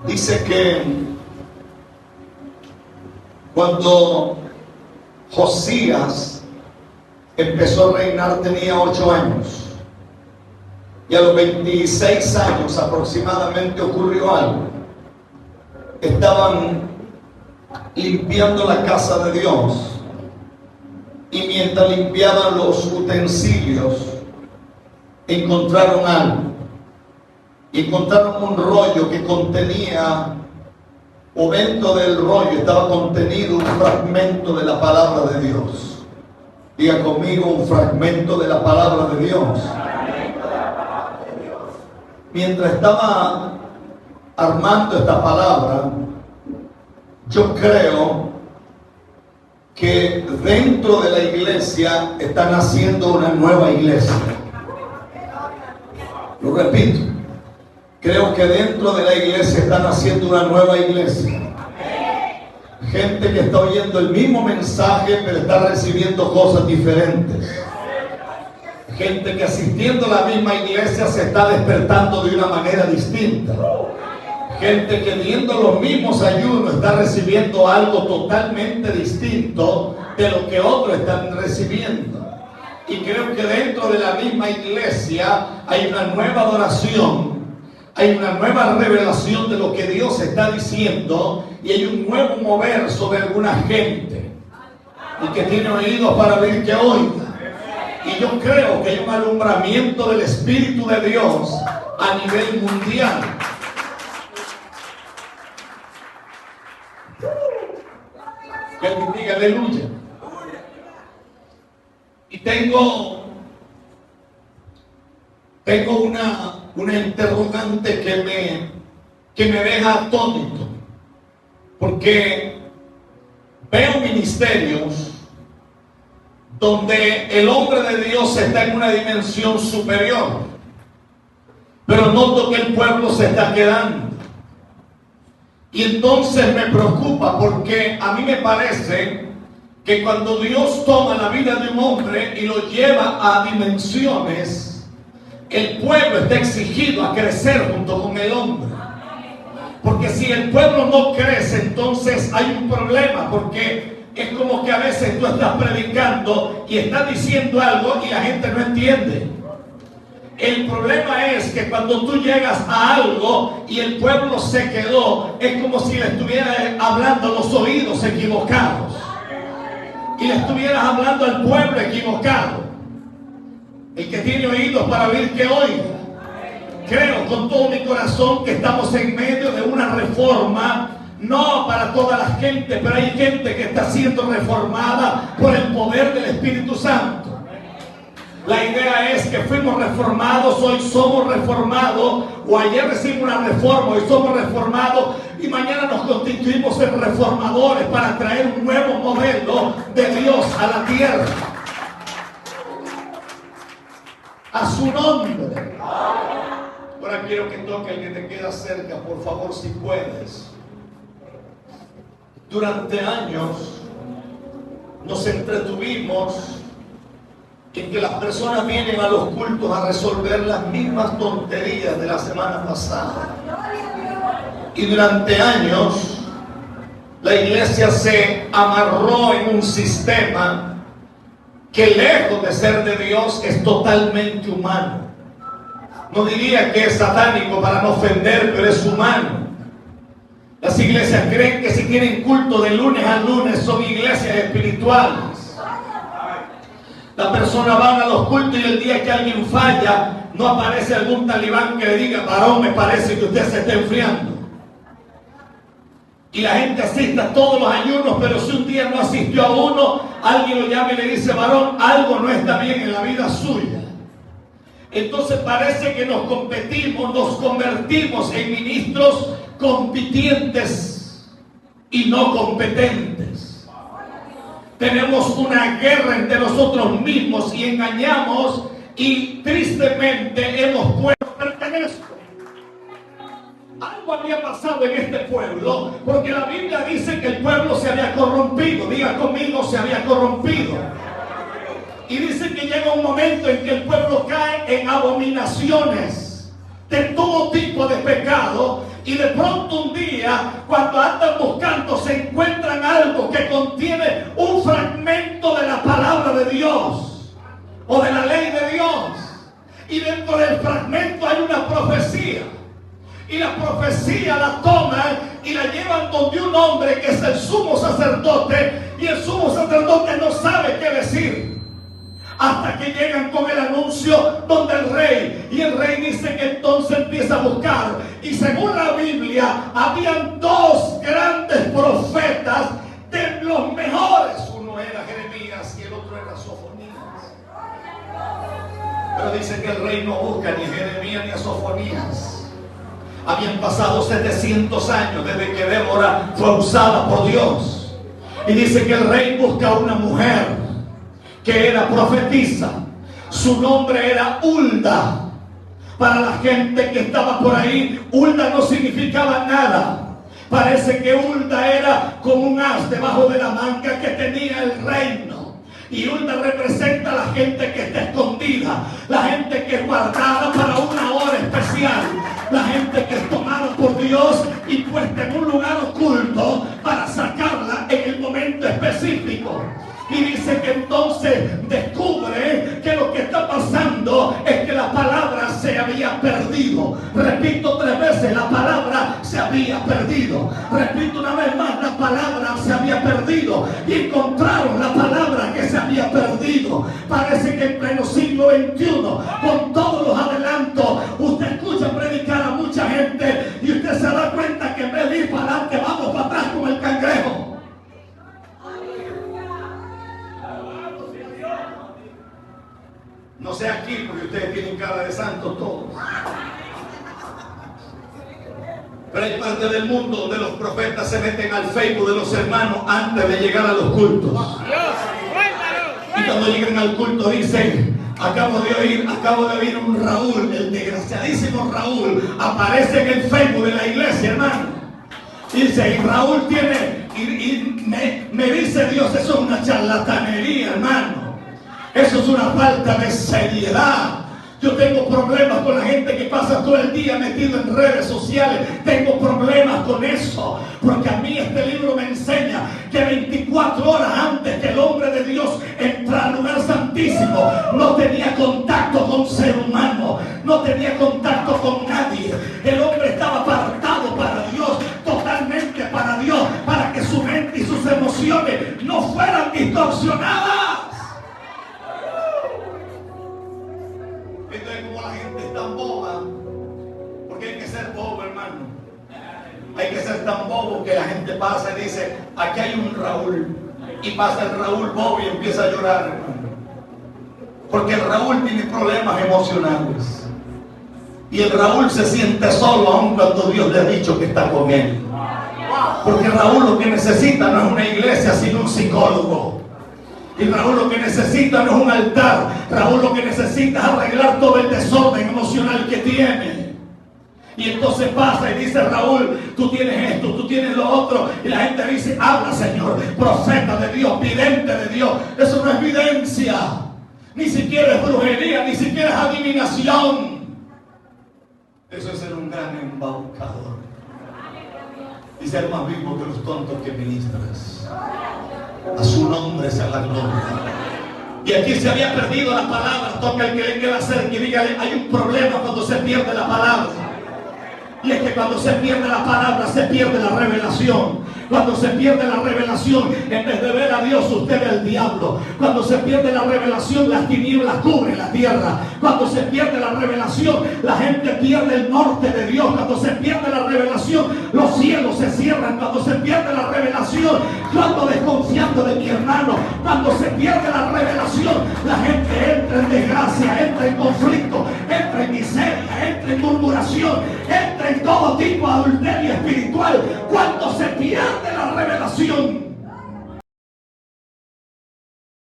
Dice que cuando Josías empezó a reinar tenía 8 años y a los 26 años aproximadamente ocurrió algo. Estaban limpiando la casa de Dios y mientras limpiaban los utensilios encontraron algo. Encontraron un rollo que contenía, o dentro del rollo estaba contenido un fragmento de la palabra de Dios. Diga conmigo, un fragmento de la palabra de Dios. Mientras estaba armando esta palabra, yo creo que dentro de la iglesia están haciendo una nueva iglesia. Lo repito. Creo que dentro de la iglesia están haciendo una nueva iglesia. Gente que está oyendo el mismo mensaje, pero está recibiendo cosas diferentes. Gente que asistiendo a la misma iglesia se está despertando de una manera distinta. Gente que viendo los mismos ayunos está recibiendo algo totalmente distinto de lo que otros están recibiendo. Y creo que dentro de la misma iglesia hay una nueva adoración. Hay una nueva revelación de lo que Dios está diciendo y hay un nuevo mover sobre alguna gente y que tiene oídos para oír que oiga. Y yo creo que hay un alumbramiento del Espíritu de Dios a nivel mundial. Que alguien diga aleluya. Y tengo una interrogante que me deja atónito, porque veo ministerios donde el hombre de Dios está en una dimensión superior, pero noto que el pueblo se está quedando. Y entonces me preocupa, porque a mí me parece que cuando Dios toma la vida de un hombre y lo lleva a dimensiones, el pueblo está exigido a crecer junto con el hombre. Porque si el pueblo no crece, entonces hay un problema, porque es como que a veces tú estás predicando y estás diciendo algo y la gente no entiende. El problema es que cuando tú llegas a algo y el pueblo se quedó, es como si le estuvieras hablando a los oídos equivocados y le estuvieras hablando al pueblo equivocado. El que tiene oídos para oír, que oiga. Creo con todo mi corazón que estamos en medio de una reforma, no para toda la gente, pero hay gente que está siendo reformada por el poder del Espíritu Santo. La idea es que fuimos reformados, hoy somos reformados, o ayer recibimos una reforma, hoy somos reformados, y mañana nos constituimos en reformadores para traer un nuevo modelo de Dios a la tierra. A su nombre. Ahora quiero que toque el que te queda cerca, por favor, si puedes. Durante años nos entretuvimos en que las personas vienen a los cultos a resolver las mismas tonterías de la semana pasada. Y durante años la iglesia se amarró en un sistema que lejos de ser de Dios es totalmente humano. No diría que es satánico para no ofender, pero es humano. Las iglesias creen que si tienen culto de lunes a lunes son iglesias espirituales. Las personas van a los cultos y el día que alguien falla, no aparece algún talibán que le diga: varón, me parece que usted se está enfriando. Y la gente asiste a todos los ayunos, pero si un día no asistió a uno, alguien lo llama y le dice: varón, algo no está bien en la vida suya. Entonces parece que nos competimos, nos convertimos en ministros compitientes y no competentes. Tenemos una guerra entre nosotros mismos y engañamos, y tristemente hemos puesto en esto. Algo había pasado en este pueblo, porque la Biblia dice que el pueblo se había corrompido. Diga conmigo, se había corrompido. Y dice que llega un momento en que el pueblo cae en abominaciones de todo tipo de pecado, Y de pronto un día, cuando andan buscando, se encuentran algo que contiene un fragmento de la palabra de Dios o de la ley de Dios. Y dentro del fragmento hay una profecía. Y la profecía la toman y la llevan donde un hombre que es el sumo sacerdote. Y el sumo sacerdote no sabe qué decir. Hasta que llegan con el anuncio donde el rey. Y el rey dice que entonces empieza a buscar. Y según la Biblia, habían dos grandes profetas de los mejores. Uno era Jeremías y el otro era Sofonías. Pero dice que el rey no busca ni a Jeremías ni a Sofonías. Habían pasado 700 años desde que Débora fue usada por Dios. Y dice que el rey busca a una mujer que era profetisa. Su nombre era Hulda. Para la gente que estaba por ahí, Hulda no significaba nada. Parece que Hulda era como un as debajo de la manga que tenía el reino. Y Hulda representa a la gente que está escondida, la gente que es guardada para una hora especial, la gente que es tomada por Dios y puesta en un lugar oculto para sacarla en el momento específico. Y dice que entonces descubre que lo que está pasando es que la palabra se había perdido. Repito 3 veces, la palabra se había perdido. Repito una vez más, la palabra se había perdido. Y encontraron la palabra que se había perdido. Parece que en pleno siglo XXI, con todos los adelantos, usted escucha predicar a mucha gente y usted se da cuenta que en vez de ir para adelante, vamos para atrás como el cangrejo. No sé aquí, porque ustedes tienen cara de santos todos. Pero hay parte del mundo donde los profetas se meten al Facebook de los hermanos antes de llegar a los cultos. Y cuando llegan al culto dicen: acabo de oír un Raúl, el desgraciadísimo Raúl, aparece en el Facebook de la iglesia, hermano. Y dice, y Raúl tiene, me dice Dios, eso es una charlatanería, hermano. Eso es una falta de seriedad. Yo tengo problemas con la gente que pasa todo el día metido en redes sociales. Tengo problemas con eso. Porque a mí este libro me enseña que 24 horas antes que el hombre de Dios entrara al lugar santísimo, no tenía contacto con ser humano. No tenía contacto con nadie. El hombre estaba apartado para Dios, totalmente para Dios, para que su mente y sus emociones no fueran distorsionadas. Entonces, como la gente es tan boba, porque hay que ser bobo, hermano. Hay que ser tan bobo que la gente pasa y dice, aquí hay un Raúl. Y pasa el Raúl bobo y empieza a llorar, hermano. Porque el Raúl tiene problemas emocionales. Y el Raúl se siente solo aun cuando Dios le ha dicho que está con él. Porque Raúl lo que necesita no es una iglesia, sino un psicólogo. Y Raúl lo que necesita no es un altar. Raúl lo que necesita es arreglar todo el desorden emocional que tiene. Y entonces pasa y dice Raúl, tú tienes esto, tú tienes lo otro. Y la gente dice, habla Señor, profeta de Dios, vidente de Dios. Eso no es evidencia. Ni siquiera es brujería, ni siquiera es adivinación. Eso es ser un gran embaucador. Y ser más vivo que los tontos que ministras. A su nombre sea la gloria. Y aquí se había perdido la palabra. Toca el que le queda cerca y dígale, hay un problema cuando se pierde la palabra. Y es que cuando se pierde la palabra, se pierde la revelación. Cuando se pierde la revelación, en vez de ver a Dios, usted ve al diablo. Cuando se pierde la revelación, las tinieblas cubren la tierra. Cuando se pierde la revelación, la gente pierde el norte de Dios. Cuando se pierde la revelación, los cielos se cierran. Cuando se pierde la revelación, yo ando desconfiando de mi hermano. Cuando se pierde la revelación, la gente entra en desgracia, entra en conflicto, entra en miseria, entra en murmuración, entra en todo tipo de adulterio espiritual. Cuando se pierde la revelación,